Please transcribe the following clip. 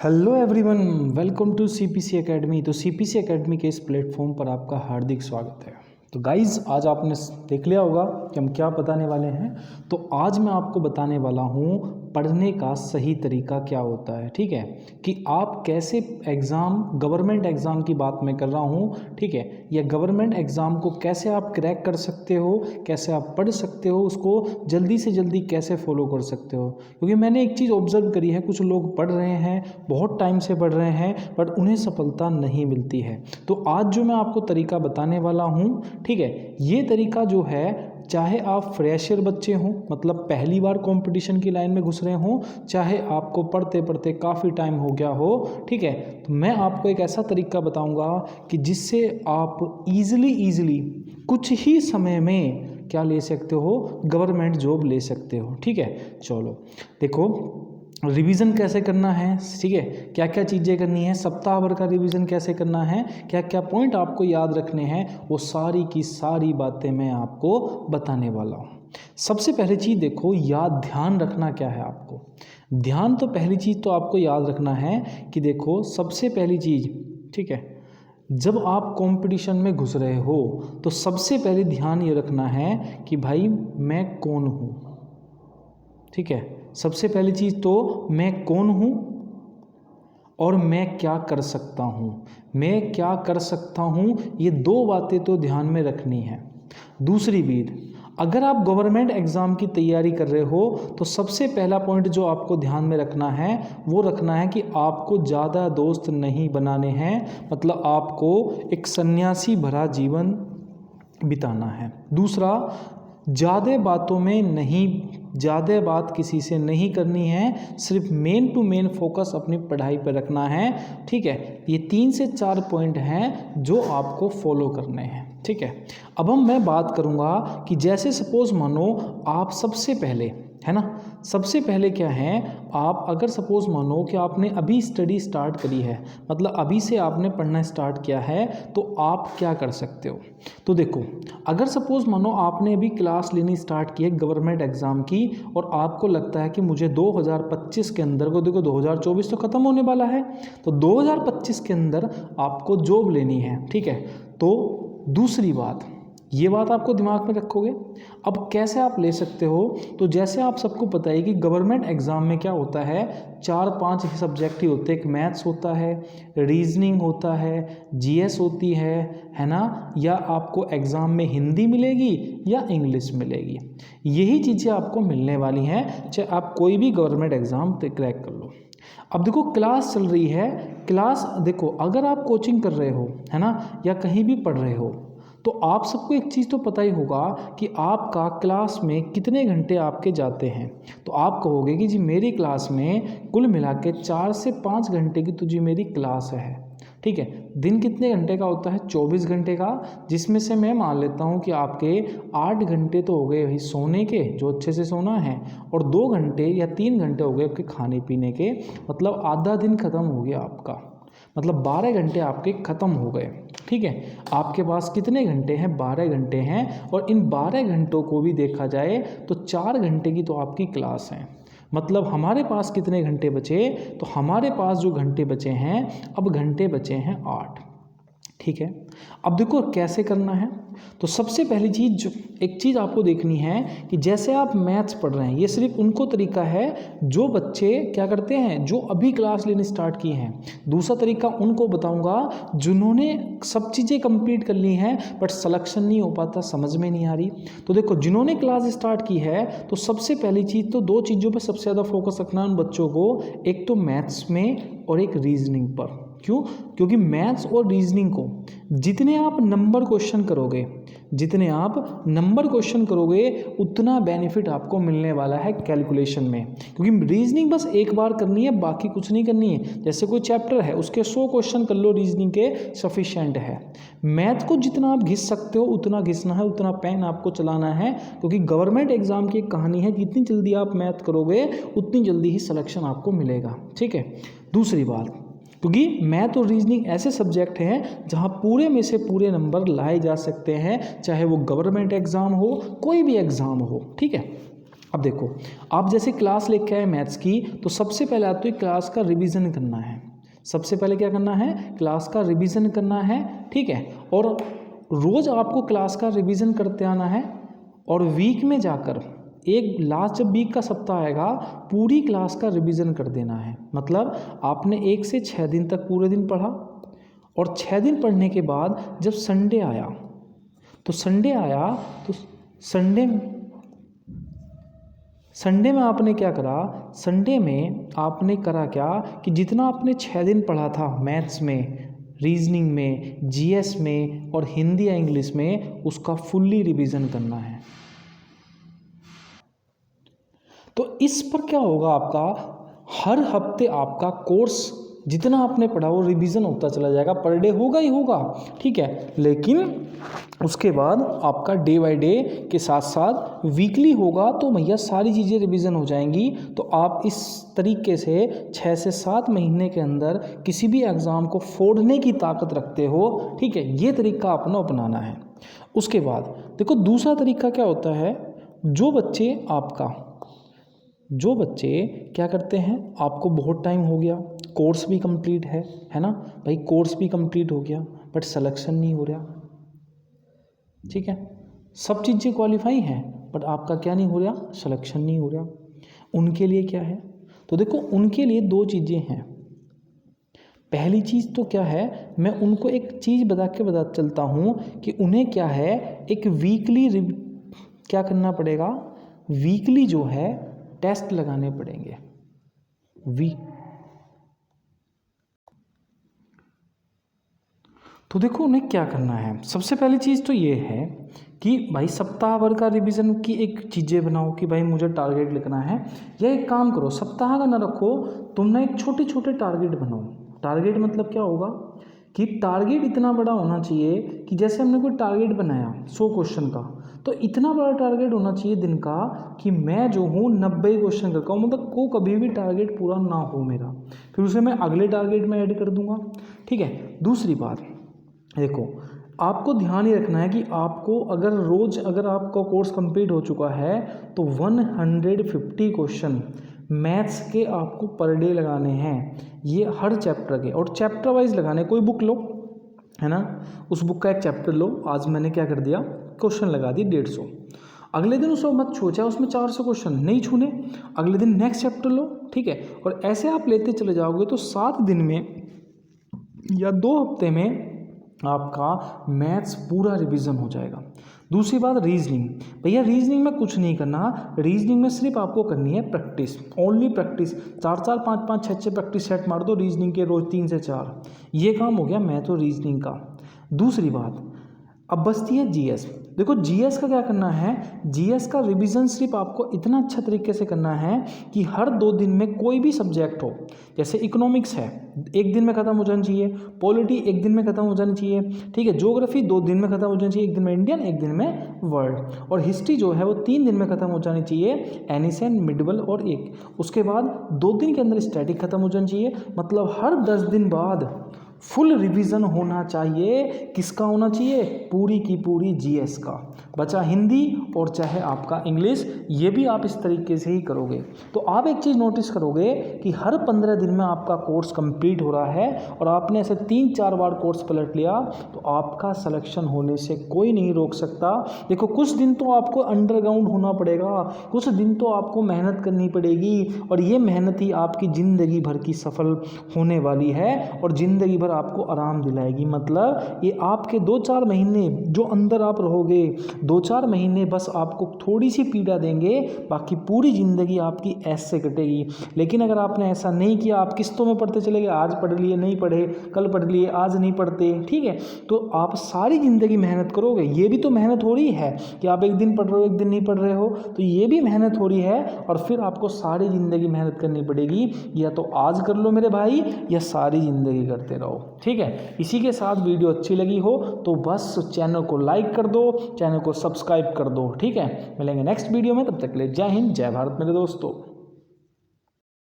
Hello everyone, welcome to CPC academy. तो CPC academy के इस प्लेटफॉर्म पर आपका हार्दिक स्वागत है। तो गाइज़, आज आपने देख लिया होगा कि हम क्या बताने वाले हैं। तो आज मैं आपको बताने वाला हूँ पढ़ने का सही तरीका क्या होता है। ठीक है, कि आप कैसे एग्ज़ाम, गवर्नमेंट एग्ज़ाम की बात मैं कर रहा हूँ, ठीक है, या गवर्नमेंट एग्ज़ाम को कैसे आप क्रैक कर सकते हो, कैसे आप पढ़ सकते हो, उसको जल्दी से जल्दी कैसे फॉलो कर सकते हो। क्योंकि मैंने एक चीज़ ऑब्जर्व करी है, कुछ लोग पढ़ रहे हैं, बहुत टाइम से पढ़ रहे हैं, बट उन्हें सफलता नहीं मिलती है। तो आज जो मैं आपको तरीका बताने वाला हूँ, ठीक है, ये तरीका जो है, चाहे आप फ्रेशर बच्चे हों, मतलब पहली बार कंपटीशन की लाइन में घुस रहे हों, चाहे आपको पढ़ते पढ़ते काफ़ी टाइम हो गया हो, ठीक है, तो मैं आपको एक ऐसा तरीका बताऊंगा कि जिससे आप इजीली कुछ ही समय में क्या ले सकते हो, गवर्नमेंट जॉब ले सकते हो। ठीक है, चलो देखो, रिवीजन कैसे करना है, ठीक है, क्या क्या चीज़ें करनी है, सप्ताह भर का रिवीजन कैसे करना है, क्या क्या पॉइंट आपको याद रखने हैं, वो सारी की सारी बातें मैं आपको बताने वाला हूँ। सबसे पहली चीज़ देखो, ध्यान रखना क्या है आपको। ध्यान तो पहली चीज़ तो आपको याद रखना है कि देखो, सबसे पहली चीज़, ठीक है, जब आप कंपटीशन में घुस रहे हो तो सबसे पहले ध्यान ये रखना है कि भाई मैं कौन हूँ। ठीक है, सबसे पहली चीज़ तो मैं कौन हूँ और मैं क्या कर सकता हूँ। मैं क्या कर सकता हूँ, ये दो बातें तो ध्यान में रखनी है। दूसरी बात, अगर आप गवर्नमेंट एग्ज़ाम की तैयारी कर रहे हो तो सबसे पहला पॉइंट जो आपको ध्यान में रखना है वो रखना है कि आपको ज़्यादा दोस्त नहीं बनाने हैं, मतलब आपको एक सन्यासी भरा जीवन बिताना है। दूसरा, ज़्यादा बात किसी से नहीं करनी है, सिर्फ मेन टू मेन फोकस अपनी पढ़ाई पर रखना है। ठीक है, ये 3 से 4 पॉइंट हैं जो आपको फॉलो करने हैं। ठीक है, अब मैं बात करूँगा कि जैसे सपोज़ मानो आप सबसे पहले, है ना, सबसे पहले क्या है, आप अगर सपोज़ मानो कि आपने अभी स्टडी स्टार्ट करी है, मतलब अभी से आपने पढ़ना स्टार्ट किया है, तो आप क्या कर सकते हो। तो देखो, अगर सपोज़ मानो आपने अभी क्लास लेनी स्टार्ट की है गवर्नमेंट एग्ज़ाम की और आपको लगता है कि मुझे 2025 के अंदर को, देखो 2024 तो ख़त्म होने वाला है, तो 2025 के अंदर आपको जॉब लेनी है। ठीक है, तो दूसरी बात, ये बात आपको दिमाग में रखोगे। अब कैसे आप ले सकते हो, तो जैसे आप सबको पता है कि गवर्नमेंट एग्ज़ाम में क्या होता है, 4-5 सब्जेक्ट ही होते हैं। एक मैथ्स होता है, रीजनिंग होता है, जीएस होती है ना, या आपको एग्ज़ाम में हिंदी मिलेगी या इंग्लिश मिलेगी। यही चीज़ें आपको मिलने वाली हैं, चाहे आप कोई भी गवर्नमेंट एग्ज़ाम क्रैक कर लो। अब देखो, क्लास चल रही है, क्लास देखो, अगर आप कोचिंग कर रहे हो, है ना, या कहीं भी पढ़ रहे हो, तो आप सबको एक चीज़ तो पता ही होगा कि आपका क्लास में कितने घंटे आपके जाते हैं। तो आप कहोगे कि जी मेरी क्लास में कुल मिला के 4 से 5 घंटे की तो जी मेरी क्लास है। ठीक है, दिन कितने घंटे का होता है, 24 घंटे का, जिसमें से मैं मान लेता हूँ कि आपके 8 घंटे तो हो गए भाई सोने के, जो अच्छे से सोना है, और 2 घंटे या 3 घंटे हो गए आपके खाने पीने के, मतलब आधा दिन ख़त्म हो गया आपका, मतलब 12 घंटे आपके ख़त्म हो गए। ठीक है, आपके पास कितने घंटे हैं, 12 घंटे हैं, और इन 12 घंटों को भी देखा जाए तो 4 घंटे की तो आपकी क्लास है। मतलब हमारे पास कितने घंटे बचे, तो हमारे पास जो घंटे बचे हैं, अब घंटे बचे हैं 8। ठीक है, अब देखो कैसे करना है। तो सबसे पहली चीज़, एक चीज़ आपको देखनी है कि जैसे आप मैथ्स पढ़ रहे हैं, ये सिर्फ उनको तरीका है जो बच्चे क्या करते हैं, जो अभी क्लास लेनी स्टार्ट की हैं। दूसरा तरीका उनको बताऊंगा जिन्होंने सब चीज़ें कंप्लीट कर ली हैं बट सिलेक्शन नहीं हो पाता, समझ में नहीं आ रही। तो देखो, जिन्होंने क्लास स्टार्ट की है, तो सबसे पहली चीज़ तो 2 चीज़ों पर सबसे ज़्यादा फोकस रखना है उन बच्चों को, एक तो मैथ्स में और एक रीजनिंग पर। क्यों? क्योंकि मैथ्स और रीजनिंग को जितने आप नंबर क्वेश्चन करोगे उतना बेनिफिट आपको मिलने वाला है कैलकुलेशन में। क्योंकि रीजनिंग बस एक बार करनी है, बाकी कुछ नहीं करनी है। जैसे कोई चैप्टर है, उसके 100 क्वेश्चन कर लो, रीजनिंग के सफिशिएंट है। मैथ को जितना आप घिस सकते हो उतना घिसना है, उतना पेन आपको चलाना है, क्योंकि गवर्नमेंट एग्जाम की एक कहानी है, जितनी जल्दी आप मैथ करोगे उतनी जल्दी ही सिलेक्शन आपको मिलेगा। ठीक है, दूसरी बात, क्योंकि मैथ और रीजनिंग ऐसे सब्जेक्ट हैं जहां पूरे में से पूरे नंबर लाए जा सकते हैं, चाहे वो गवर्नमेंट एग्ज़ाम हो, कोई भी एग्ज़ाम हो। ठीक है, अब देखो, आप जैसे क्लास लेके आए मैथ्स की, तो सबसे पहले आपको एक क्लास का रिवीजन करना है। सबसे पहले क्या करना है? क्लास का रिवीजन करना है, ठीक है। और रोज़ आपको क्लास का रिवीजन करते आना है, और वीक में जाकर एक लास्ट जब वीक का सप्ताह आएगा पूरी क्लास का रिवीजन कर देना है। मतलब आपने 1 से 6 दिन तक पूरे दिन पढ़ा, और 6 दिन पढ़ने के बाद जब संडे आया तो संडे में आपने क्या करा? संडे में आपने करा क्या कि जितना आपने 6 दिन पढ़ा था मैथ्स में, रीजनिंग में, जीएस में और हिंदी या इंग्लिश में, उसका फुल्ली रिवीजन करना है। तो इस पर क्या होगा? आपका हर हफ्ते आपका कोर्स जितना आपने पढ़ा वो रिवीजन होता चला जाएगा। पर डे होगा ही होगा, ठीक है, लेकिन उसके बाद आपका डे बाय डे के साथ साथ वीकली होगा, तो भैया सारी चीज़ें रिवीजन हो जाएंगी। तो आप इस तरीके से 6 से 7 महीने के अंदर किसी भी एग्ज़ाम को फोड़ने की ताकत रखते हो, ठीक है। ये तरीका अपनाना है। उसके बाद देखो दूसरा तरीका क्या होता है, जो बच्चे क्या करते हैं, आपको बहुत टाइम हो गया, कोर्स भी कंप्लीट है ना भाई, कोर्स भी कंप्लीट हो गया बट सिलेक्शन नहीं हो रहा, ठीक है, सब चीज़ें क्वालिफाई हैं बट आपका क्या नहीं हो रहा? सिलेक्शन नहीं हो रहा। उनके लिए क्या है? तो देखो उनके लिए 2 चीज़ें हैं। पहली चीज़ तो क्या है, मैं उनको एक चीज़ बता चलता हूँ कि उन्हें क्या है, एक वीकली क्या करना पड़ेगा, वीकली जो है टेस्ट लगाने पड़ेंगे। तो देखो उन्हें क्या करना है, सबसे पहली चीज़ तो ये है कि भाई सप्ताह भर का रिवीजन की एक चीज़ें बनाओ कि भाई मुझे टारगेट लिखना है। या एक काम करो, सप्ताह का ना रखो, तुम ना एक छोटे टारगेट बनाओ। टारगेट मतलब क्या होगा कि टारगेट इतना बड़ा होना चाहिए कि जैसे हमने कोई टारगेट बनाया 100 क्वेश्चन का, तो इतना बड़ा टारगेट होना चाहिए दिन का कि मैं जो हूँ 90 क्वेश्चन करता हूँ, मतलब को कभी भी टारगेट पूरा ना हो मेरा, फिर उसे मैं अगले टारगेट में ऐड कर दूंगा, ठीक है। दूसरी बात देखो, आपको ध्यान ही रखना है कि आपको अगर आपका कोर्स कंप्लीट हो चुका है तो 150 क्वेश्चन मैथ्स के आपको पर डे लगाने हैं। ये हर चैप्टर के, और चैप्टर वाइज लगाने। कोई बुक लो, है ना, उस बुक का एक चैप्टर लो। आज मैंने क्या कर दिया, क्वेश्चन लगा दिए 150। अगले दिन उसको मत छू, चाहे उसमें 400 क्वेश्चन नहीं छूने, अगले दिन नेक्स्ट चैप्टर लो, ठीक है। और ऐसे आप लेते चले जाओगे तो 7 दिन में या 2 हफ्ते में आपका मैथ्स पूरा रिवीजन हो जाएगा। दूसरी बात रीजनिंग, भैया रीजनिंग में कुछ नहीं करना, रीजनिंग में सिर्फ आपको करनी है practice, only practice. 4-4, 5-5, 6-6 practice set मार दो रीजनिंग के, रोज 3 से 4, ये काम हो गया मैथ और रीजनिंग का। दूसरी बात अब बचती है जीएस। देखो जीएस का क्या करना है, जीएस का रिवीजन सिर्फ आपको इतना अच्छा तरीके से करना है कि हर 2 दिन में कोई भी सब्जेक्ट हो, जैसे इकोनॉमिक्स है 1 दिन में ख़त्म हो जाना चाहिए, पॉलिटी 1 दिन में ख़त्म हो जानी चाहिए, ठीक है, ज्योग्राफी 2 दिन में ख़त्म हो जानी चाहिए, 1 दिन में इंडियन, 1 दिन में वर्ल्ड, और हिस्ट्री जो है वो 3 दिन में ख़त्म हो जानी चाहिए, एनिसेंट, मिडवल और 1, उसके बाद 2 दिन के अंदर स्टैटिक ख़त्म हो जानी चाहिए। मतलब हर 10 दिन बाद फुल रिवीजन होना चाहिए। किसका होना चाहिए? पूरी की पूरी जीएस का, बचा हिंदी और चाहे आपका इंग्लिश, ये भी आप इस तरीके से ही करोगे तो आप एक चीज़ नोटिस करोगे कि हर 15 दिन में आपका कोर्स कंप्लीट हो रहा है, और आपने ऐसे 3-4 बार कोर्स पलट लिया तो आपका सिलेक्शन होने से कोई नहीं रोक सकता। देखो कुछ दिन तो आपको अंडरग्राउंड होना पड़ेगा, कुछ दिन तो आपको मेहनत करनी पड़ेगी, और ये मेहनत ही आपकी ज़िंदगी भर की सफल होने वाली है और ज़िंदगी भर आपको आराम दिलाएगी। मतलब ये आपके 2-4 महीने जो अंदर आप रहोगे, 2-4 महीने बस आपको थोड़ी सी पीड़ा देंगे, बाकी पूरी ज़िंदगी आपकी ऐसे कटेगी। लेकिन अगर आपने ऐसा नहीं किया, आप किस्तों में पढ़ते चले गए, आज पढ़ लिए नहीं पढ़े, कल पढ़ लिए आज नहीं पढ़ते, ठीक है, तो आप सारी ज़िंदगी मेहनत करोगे। ये भी तो मेहनत हो रही है कि आप एक दिन पढ़ रहे हो, एक दिन नहीं पढ़ रहे हो, तो ये भी मेहनत हो रही है, और फिर आपको सारी ज़िंदगी मेहनत करनी पड़ेगी। या तो आज कर लो मेरे भाई, या सारी ज़िंदगी करते रहो, ठीक है। इसी के साथ वीडियो अच्छी लगी हो तो बस चैनल को लाइक कर दो, चैनल को सब्सक्राइब कर दो, ठीक है। मिलेंगे नेक्स्ट वीडियो में, तब तक के लिए जय हिंद जय भारत मेरे दोस्तों।